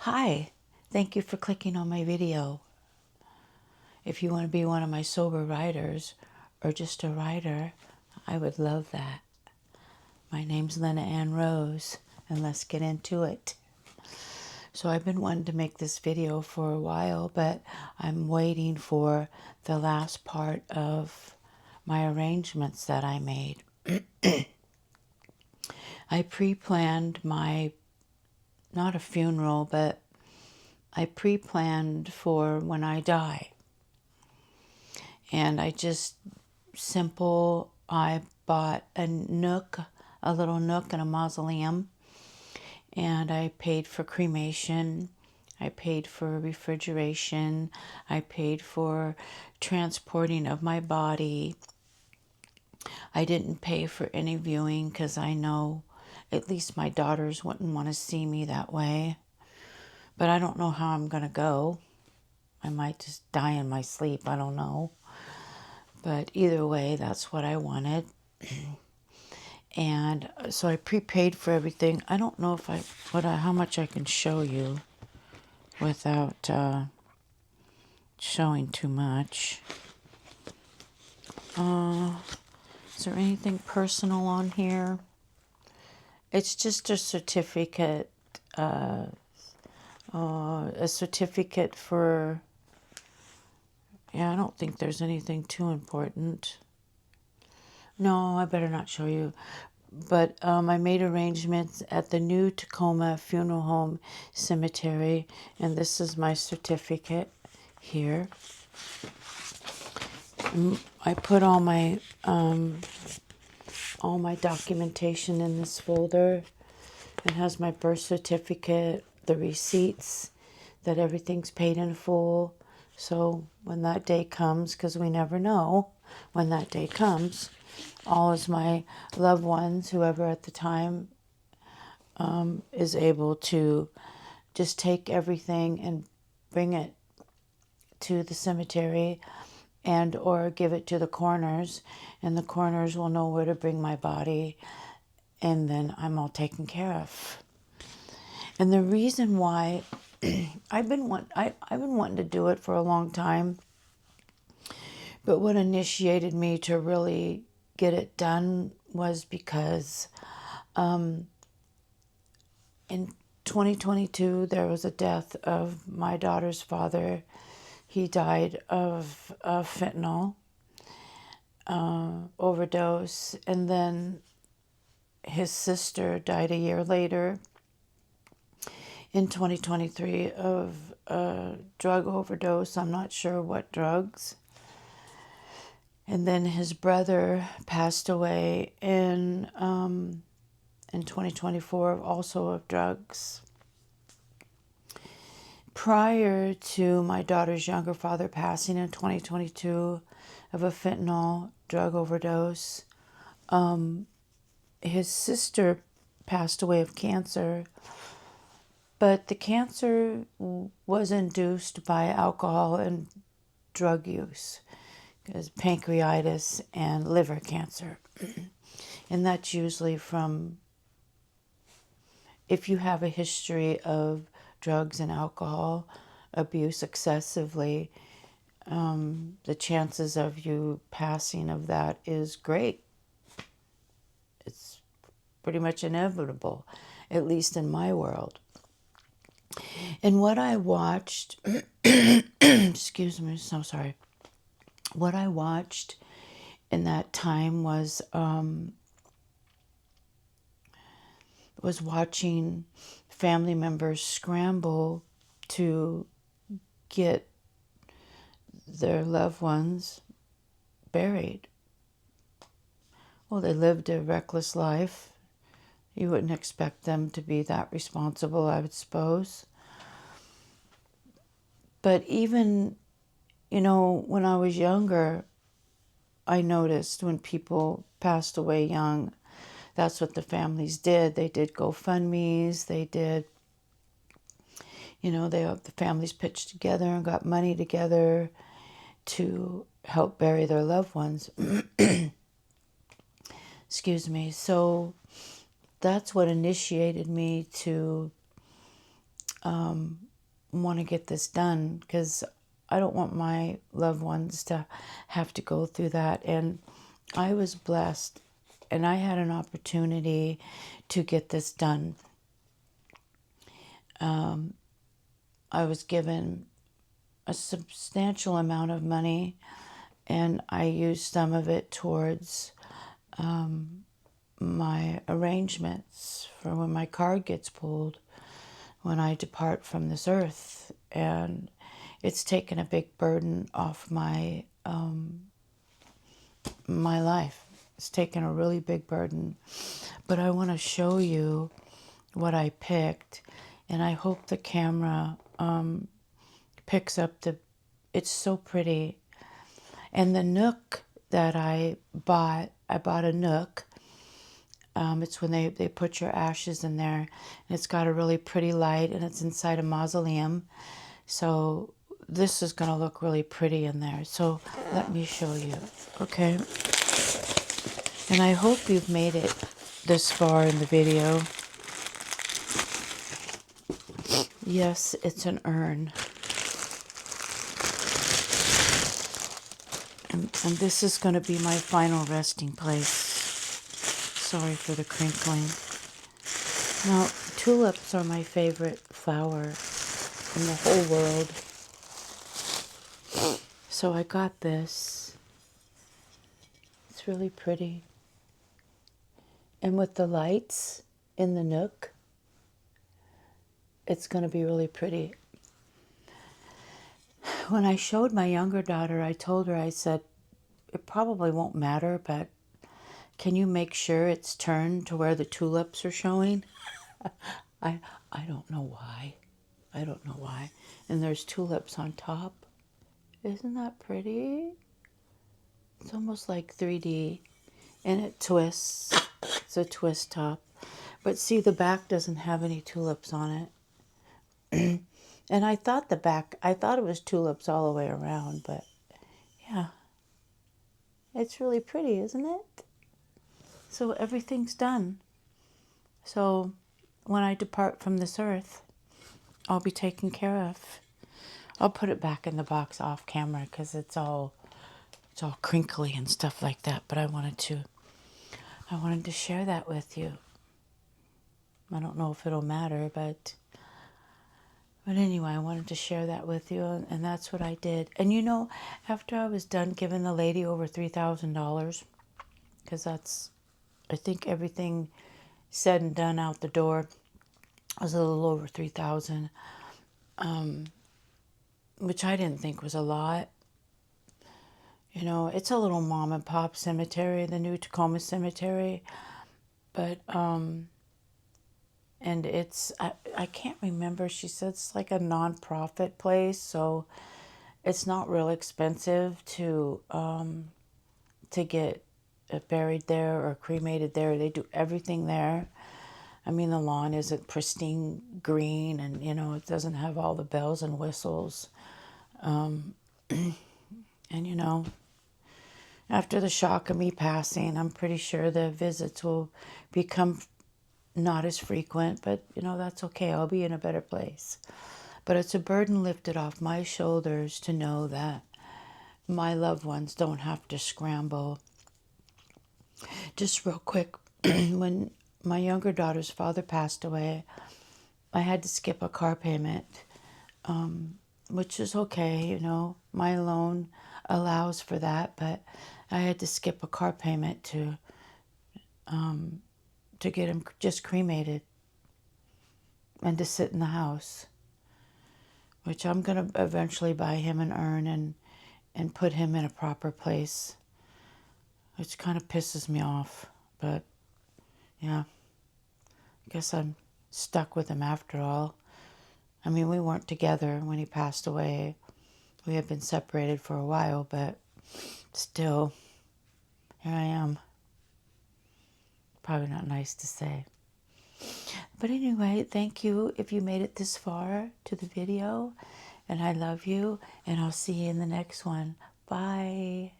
Hi, thank you for clicking on my video. If you want to be one of my sober writers or just a writer, I would love that. My name's Lena Ann Rose, and let's get into it. So I've been wanting to make this video for a while, but I'm waiting for the last part of my arrangements that I made. I pre-planned my, not a funeral, but I pre-planned for when I die. And I bought a little nook and a mausoleum. And I paid for cremation. I paid for refrigeration. I paid for transporting of my body. I didn't pay for any viewing because I know at least my daughters wouldn't want to see me that way. But I don't know how I'm going to go. I might just die in my sleep. I don't know. But either way, that's what I wanted. And so I prepaid for everything. I don't know if how much I can show you without showing too much. Is there anything personal on here? It's just a certificate. A certificate for... Yeah, I don't think there's anything too important. No, I better not show you. But I made arrangements at the new Tacoma Funeral Home Cemetery, and this is my certificate here. I put all my documentation in this folder. It has my birth certificate, the receipts, that everything's paid in full. So when that day comes, because we never know when that day comes, all is my loved ones, whoever at the time is able to just take everything and bring it to the cemetery and or give it to the coroners, and the coroners will know where to bring my body, and then I'm all taken care of. And the reason why I've been wanting to do it for a long time, but what initiated me to really get it done was because in 2022 there was a death of my daughter's father. He died of fentanyl overdose, and then his sister died a year later in 2023 of drug overdose. I'm not sure what drugs. And then his brother passed away in 2024, also of drugs. Prior to my daughter's younger father passing in 2022 of a fentanyl drug overdose, his sister passed away of cancer, but the cancer was induced by alcohol and drug use, because pancreatitis and liver cancer. And that's usually from, if you have a history of drugs and alcohol abuse excessively, the chances of you passing of that is great. It's pretty much inevitable, at least in my world. And what I watched, excuse me, so sorry. What I watched in that time was watching family members scramble to get their loved ones buried. Well, they lived a reckless life. You wouldn't expect them to be that responsible, I would suppose. But even, when I was younger, I noticed when people passed away young, that's what the families did. They did GoFundMes. They did, the families pitched together and got money together to help bury their loved ones. Excuse me. So that's what initiated me to want to get this done, because I don't want my loved ones to have to go through that. And I was blessed, and I had an opportunity to get this done. I was given a substantial amount of money, and I used some of it towards my arrangements for when my card gets pulled, when I depart from this earth. And it's taken a big burden off my my life. It's taken a really big burden. But I want to show you what I picked, and I hope the camera picks up the, it's so pretty. And the nook that I bought a nook. It's when they put your ashes in there, and it's got a really pretty light, and it's inside a mausoleum. So this is going to look really pretty in there. So let me show you. Okay. And I hope you've made it this far in the video. Yes, it's an urn. And this is going to be my final resting place. Sorry for the crinkling. Now, tulips are my favorite flower in the whole world. So I got this. It's really pretty. And with the lights in the nook, it's going to be really pretty. When I showed my younger daughter, I told her, I said, it probably won't matter, but can you make sure it's turned to where the tulips are showing? I don't know why. I don't know why. And there's tulips on top. Isn't that pretty? It's almost like 3D. And it twists. It's a twist top. But see, the back doesn't have any tulips on it. And I thought it was tulips all the way around, but yeah. It's really pretty, isn't it? So everything's done. So when I depart from this earth, I'll be taken care of. I'll put it back in the box off camera because it's all crinkly and stuff like that. But I wanted to share that with you. I don't know if it'll matter, but anyway, I wanted to share that with you, and that's what I did. And you know, after I was done giving the lady over $3,000, because that's, I think everything said and done out the door was a little over 3,000, which I didn't think was a lot. You know, it's a little mom and pop cemetery, the new Tacoma Cemetery, but and it's, I can't remember, she said it's like a non-profit place, so it's not real expensive to get buried there or cremated there. They do everything there. I mean, the lawn isn't pristine green, and you know, it doesn't have all the bells and whistles. And you know, after the shock of me passing, I'm pretty sure the visits will become not as frequent, but you know, that's okay. I'll be in a better place. But it's a burden lifted off my shoulders to know that my loved ones don't have to scramble. Just real quick, when my younger daughter's father passed away, I had to skip a car payment, which is okay, you know. My loan allows for that, but I had to skip a car payment to get him just cremated and to sit in the house, which I'm going to eventually buy him an urn and put him in a proper place, which kind of pisses me off. But yeah, I guess I'm stuck with him after all. I mean, we weren't together when he passed away. We had been separated for a while, but still, here I am. Probably not nice to say. But anyway, thank you if you made it this far to the video. And I love you, and I'll see you in the next one. Bye.